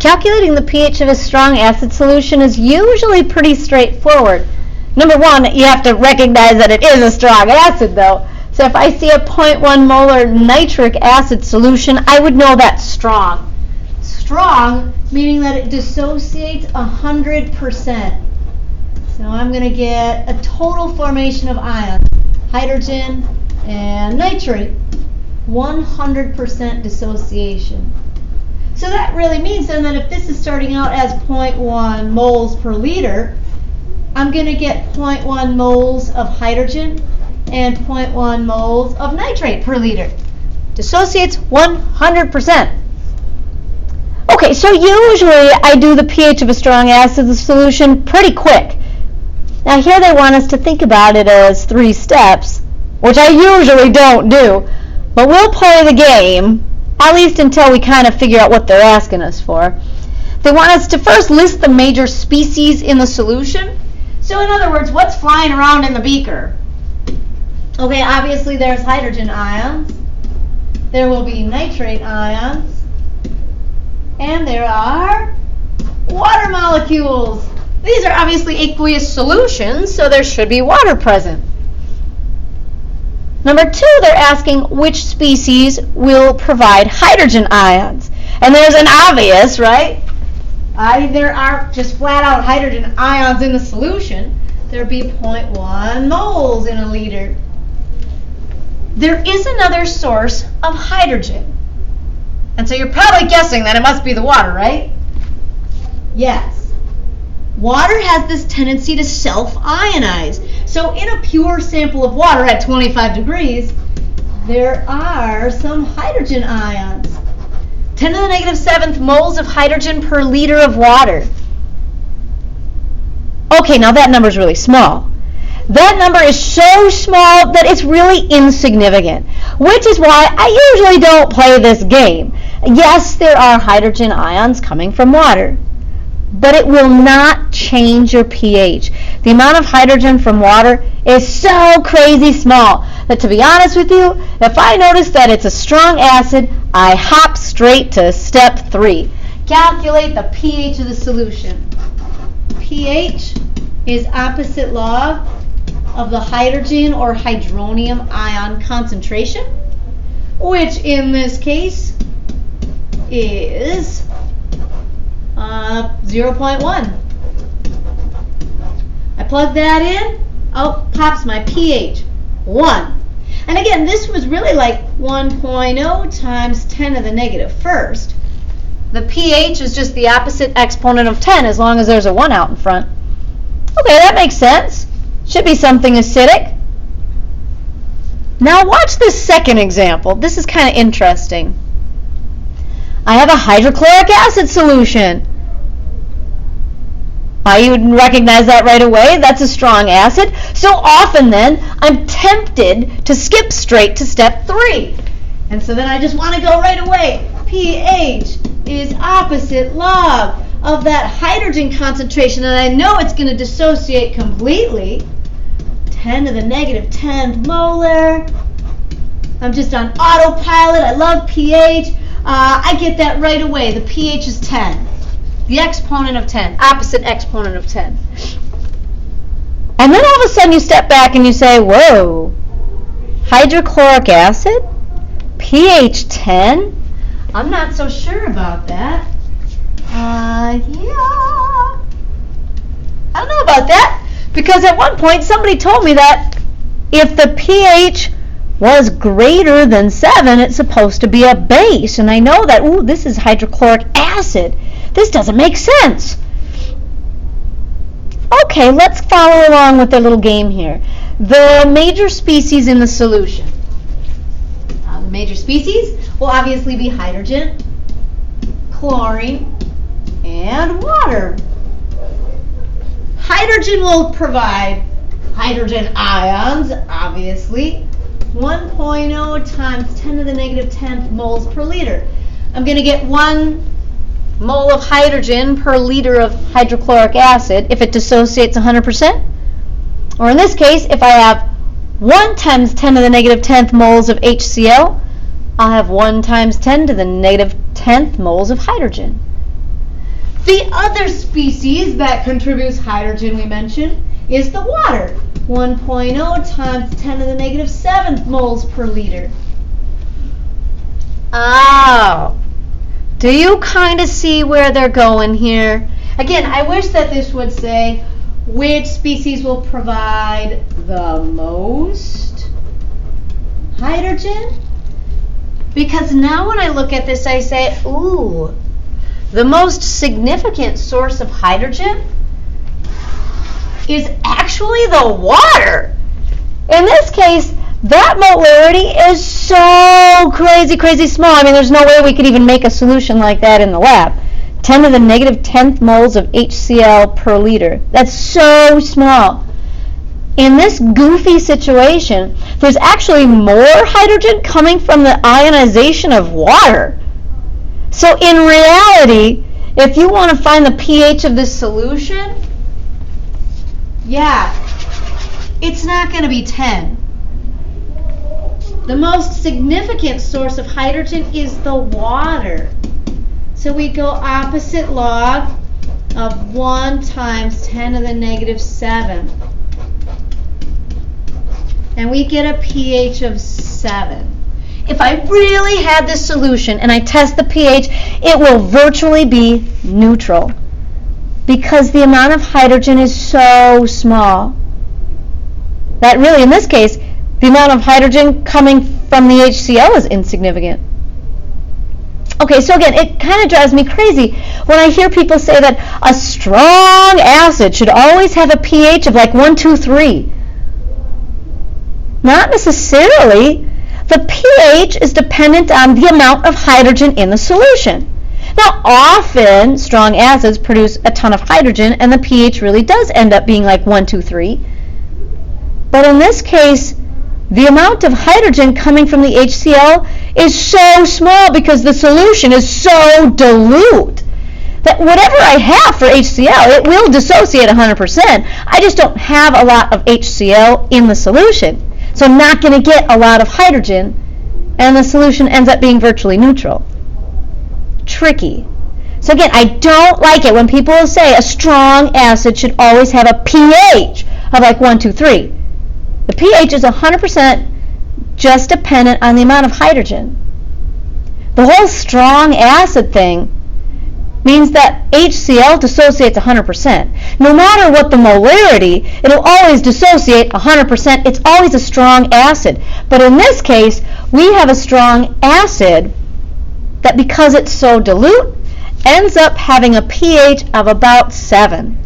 Calculating the pH of a strong acid solution is usually pretty straightforward. Number one, you have to recognize that it is a strong acid, though. So if I see a 0.1 molar nitric acid solution, I would know that's strong. Strong, meaning that it dissociates 100%. So I'm going to get a total formation of ions, hydrogen and nitrate, 100% dissociation. So that really means then that if this is starting out as 0.1 moles per liter, I'm going to get 0.1 moles of hydrogen and 0.1 moles of nitrate per liter. Dissociates 100%. Okay, so usually I do the pH of a strong acid solution pretty quick. Now here they want us to think about it as 3 steps, which I usually don't do, but we'll play the game, at least until we kind of figure out what they're asking us for. They want us to first list the major species in the solution. So in other words, what's flying around in the beaker? Okay, obviously there's hydrogen ions, there will be nitrate ions, and there are water molecules. These are obviously aqueous solutions, so there should be water present. Number 2, they're asking which species will provide hydrogen ions. And there's an obvious, right? There are just flat out hydrogen ions in the solution. There'd be 0.1 moles in a liter. There is another source of hydrogen. And so you're probably guessing that it must be the water, right? Yes. Water has this tendency to self-ionize. So in a pure sample of water at 25 degrees, there are some hydrogen ions. 10 to the negative 7th moles of hydrogen per liter of water. Okay, now that number is really small. That number is so small that it's really insignificant, which is why I usually don't play this game. Yes, there are hydrogen ions coming from water, but it will not change your pH. The amount of hydrogen from water is so crazy small that, to be honest with you, if I notice that it's a strong acid, I hop straight to step 3. Calculate the pH of the solution. pH is opposite log of the hydrogen or hydronium ion concentration, which in this case is 0.1. I plug that in, out pops my pH, 1. And again, this was really like 1.0 times 10 to the negative first. The pH is just the opposite exponent of 10 as long as there's a 1 out in front. Okay, that makes sense. Should be something acidic. Now watch this second example. This is kind of interesting. I have a hydrochloric acid solution. You would recognize that right away. That's a strong acid. So often then, I'm tempted to skip straight to step 3. And so then I just want to go right away. pH is opposite log of that hydrogen concentration, and I know it's going to dissociate completely. 10 to the negative 10th molar. I'm just on autopilot. I love pH. I get that right away. The pH is 10. The exponent of 10. Opposite exponent of 10. And then all of a sudden you step back and you say, whoa, hydrochloric acid? pH 10? I'm not so sure about that. Yeah. I don't know about that. Because at one point somebody told me that if the pH was greater than 7, it's supposed to be a base. And I know that, ooh, this is hydrochloric acid. This doesn't make sense. Okay, let's follow along with the little game here. The major species in the solution. The major species will obviously be hydrogen, chlorine, and water. Hydrogen will provide hydrogen ions, obviously. 1.0 times 10 to the negative 10th moles per liter. I'm going to get 1 mole of hydrogen per liter of hydrochloric acid if it dissociates 100%. Or in this case, if I have 1 times 10 to the negative 10th moles of HCl, I'll have 1 times 10 to the negative 10th moles of hydrogen. The other species that contributes hydrogen we mentioned is the water. 1.0 times 10 to the negative 7th moles per liter. Oh, do you kind of see where they're going here? Again, I wish that this would say which species will provide the most hydrogen. Because now when I look at this, I say, ooh, the most significant source of hydrogen is actually the water. In this case, that molarity is so crazy small. I mean, there's no way we could even make a solution like that in the lab. 10 to the negative 10th moles of HCl per liter. That's so small. In this goofy situation, there's actually more hydrogen coming from the ionization of water. So in reality, if you want to find the pH of this solution, yeah, it's not going to be 10. The most significant source of hydrogen is the water. So we go opposite log of 1 times 10 to the negative 7. And we get a pH of 7. If I really had this solution and I test the pH, it will virtually be neutral because the amount of hydrogen is so small. That really, in this case, the amount of hydrogen coming from the HCl is insignificant. Okay, so again, it kind of drives me crazy when I hear people say that a strong acid should always have a pH of like 1, 2, 3. Not necessarily. The pH is dependent on the amount of hydrogen in the solution. Now, often strong acids produce a ton of hydrogen and the pH really does end up being like 1, 2, 3. But in this case, the amount of hydrogen coming from the HCl is so small because the solution is so dilute that whatever I have for HCl, it will dissociate 100%. I just don't have a lot of HCl in the solution. So I'm not going to get a lot of hydrogen, and the solution ends up being virtually neutral. Tricky. So again, I don't like it when people say a strong acid should always have a pH of like 1, 2, 3. The pH is 100% just dependent on the amount of hydrogen. The whole strong acid thing means that HCl dissociates 100%. No matter what the molarity, it'll always dissociate 100%. It's always a strong acid. But in this case, we have a strong acid that because it's so dilute, ends up having a pH of about 7.